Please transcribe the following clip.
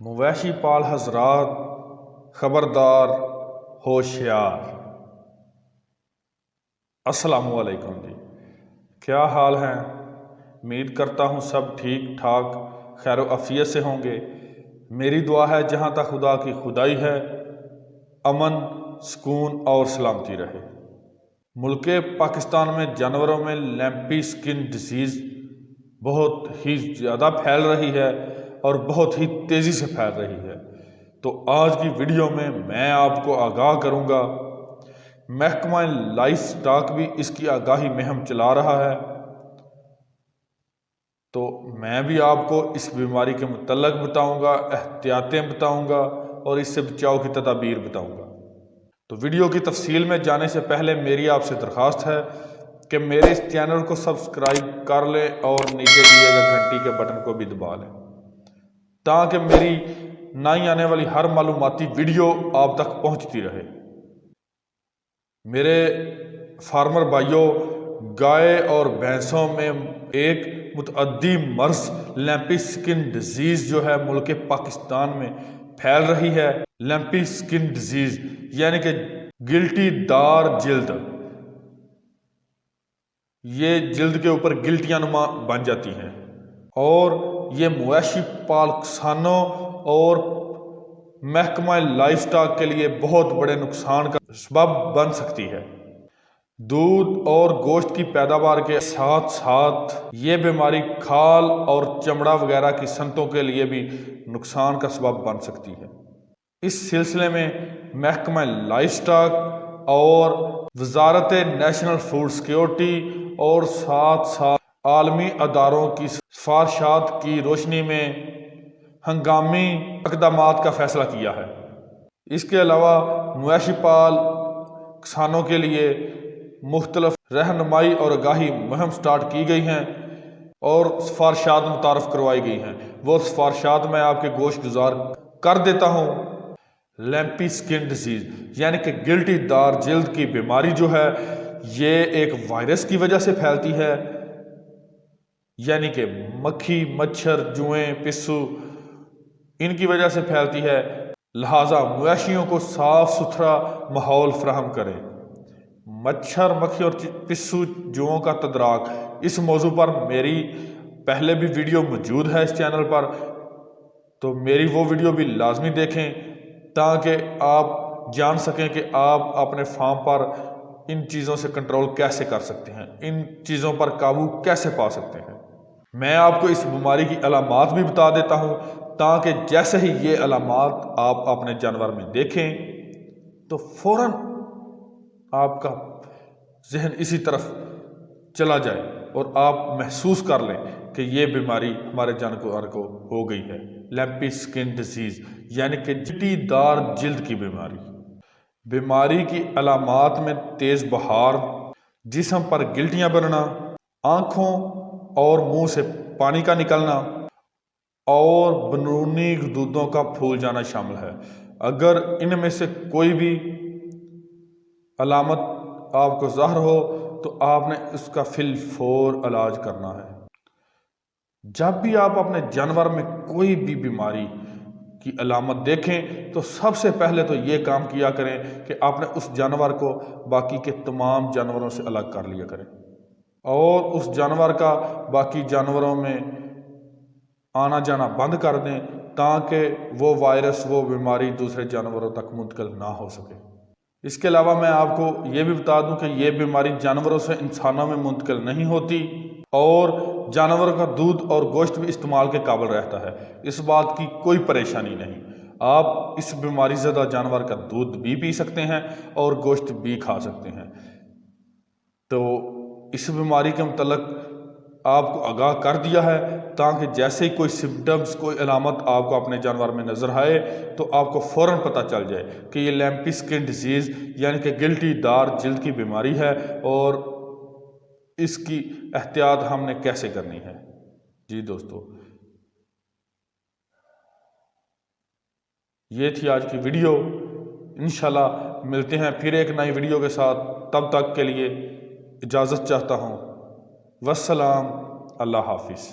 مویشی پال حضرات خبردار ہوشیار۔ السلام علیکم جی، کیا حال ہیں؟ امید کرتا ہوں سب ٹھیک ٹھاک خیر و عافیت سے ہوں گے۔ میری دعا ہے جہاں تک خدا کی خدائی ہے امن، سکون اور سلامتی رہے۔ ملک پاکستان میں جانوروں میں لیمپی سکن ڈیزیز بہت ہی زیادہ پھیل رہی ہے اور بہت ہی تیزی سے پھیل رہی ہے۔ تو آج کی ویڈیو میں آپ کو آگاہ کروں گا۔ محکمہ لائف سٹاک بھی اس کی آگاہی مہم چلا رہا ہے، تو میں بھی آپ کو اس بیماری کے متعلق بتاؤں گا، احتیاطیں بتاؤں گا اور اس سے بچاؤ کی تدابیر بتاؤں گا۔ تو ویڈیو کی تفصیل میں جانے سے پہلے میری آپ سے درخواست ہے کہ میرے اس چینل کو سبسکرائب کر لیں اور نیچے دیے گئے گھنٹی کے بٹن کو بھی دبا لیں تاکہ میری نئی آنے والی ہر معلوماتی ویڈیو آپ تک پہنچتی رہے۔ میرے فارمر بھائیوں، گائے اور بھینسوں میں ایک متعدی مرض لیمپی سکن ڈیزیز جو ہے ملک پاکستان میں پھیل رہی ہے۔ لیمپی سکن ڈیزیز یعنی کہ گلٹی دار جلد، یہ جلد کے اوپر گلٹیاں نما بن جاتی ہیں اور یہ مویشی پال کسانوں اور محکمہ لائف سٹاک کے لیے بہت بڑے نقصان کا سبب بن سکتی ہے۔ دودھ اور گوشت کی پیداوار کے ساتھ ساتھ یہ بیماری کھال اور چمڑا وغیرہ کی صنعتوں کے لیے بھی نقصان کا سبب بن سکتی ہے۔ اس سلسلے میں محکمہ لائف سٹاک اور وزارت نیشنل فوڈ سیکیورٹی اور ساتھ ساتھ عالمی اداروں کی سفارشات کی روشنی میں ہنگامی اقدامات کا فیصلہ کیا ہے۔ اس کے علاوہ مویشی پال کسانوں کے لیے مختلف رہنمائی اور آگاہی مہم سٹارٹ کی گئی ہیں اور سفارشات متعارف کروائی گئی ہیں۔ وہ سفارشات میں آپ کے گوش گزار کر دیتا ہوں۔ لیمپی سکن ڈیزیز یعنی کہ گلٹی دار جلد کی بیماری جو ہے یہ ایک وائرس کی وجہ سے پھیلتی ہے، یعنی کہ مکھی، مچھر، جوئیں، پسو ان کی وجہ سے پھیلتی ہے۔ لہٰذا مویشیوں کو صاف ستھرا ماحول فراہم کریں۔ مچھر، مکھی اور پسو جوؤں کا تدارک، اس موضوع پر میری پہلے بھی ویڈیو موجود ہے اس چینل پر، تو میری وہ ویڈیو بھی لازمی دیکھیں تاکہ آپ جان سکیں کہ آپ اپنے فارم پر ان چیزوں سے کنٹرول کیسے کر سکتے ہیں، ان چیزوں پر قابو کیسے پا سکتے ہیں۔ میں آپ کو اس بیماری کی علامات بھی بتا دیتا ہوں تاکہ جیسے ہی یہ علامات آپ اپنے جانور میں دیکھیں تو فوراً آپ کا ذہن اسی طرف چلا جائے اور آپ محسوس کر لیں کہ یہ بیماری ہمارے جانور کو ہو گئی ہے۔ لیمپی سکن ڈیزیز یعنی کہ گلٹی دار جلد کی بیماری کی علامات میں تیز بخار، جسم پر گلٹیاں بننا، آنکھوں اور منہ سے پانی کا نکلنا اور بیرونی غدودوں کا پھول جانا شامل ہے۔ اگر ان میں سے کوئی بھی علامت آپ کو ظاہر ہو تو آپ نے اس کا فی الفور علاج کرنا ہے۔ جب بھی آپ اپنے جانور میں کوئی بھی بیماری کی علامت دیکھیں تو سب سے پہلے تو یہ کام کیا کریں کہ آپ نے اس جانور کو باقی کے تمام جانوروں سے الگ کر لیا کریں اور اس جانور کا باقی جانوروں میں آنا جانا بند کر دیں تاکہ وہ وائرس، وہ بیماری دوسرے جانوروں تک منتقل نہ ہو سکے۔ اس کے علاوہ میں آپ کو یہ بھی بتا دوں کہ یہ بیماری جانوروں سے انسانوں میں منتقل نہیں ہوتی اور جانوروں کا دودھ اور گوشت بھی استعمال کے قابل رہتا ہے۔ اس بات کی کوئی پریشانی نہیں، آپ اس بیماری زدہ جانور کا دودھ بھی پی سکتے ہیں اور گوشت بھی کھا سکتے ہیں۔ تو اس بیماری کے متعلق آپ کو آگاہ کر دیا ہے تاکہ جیسے ہی کوئی سمپٹمز، کوئی علامت آپ کو اپنے جانور میں نظر آئے تو آپ کو فوراً پتہ چل جائے کہ یہ لیمپی سکن ڈیزیز یعنی کہ گلٹی دار جلد کی بیماری ہے اور اس کی احتیاط ہم نے کیسے کرنی ہے۔ جی دوستو، یہ تھی آج کی ویڈیو۔ انشاءاللہ ملتے ہیں پھر ایک نئی ویڈیو کے ساتھ، تب تک کے لیے اجازت چاہتا ہوں۔ والسلام، اللہ حافظ۔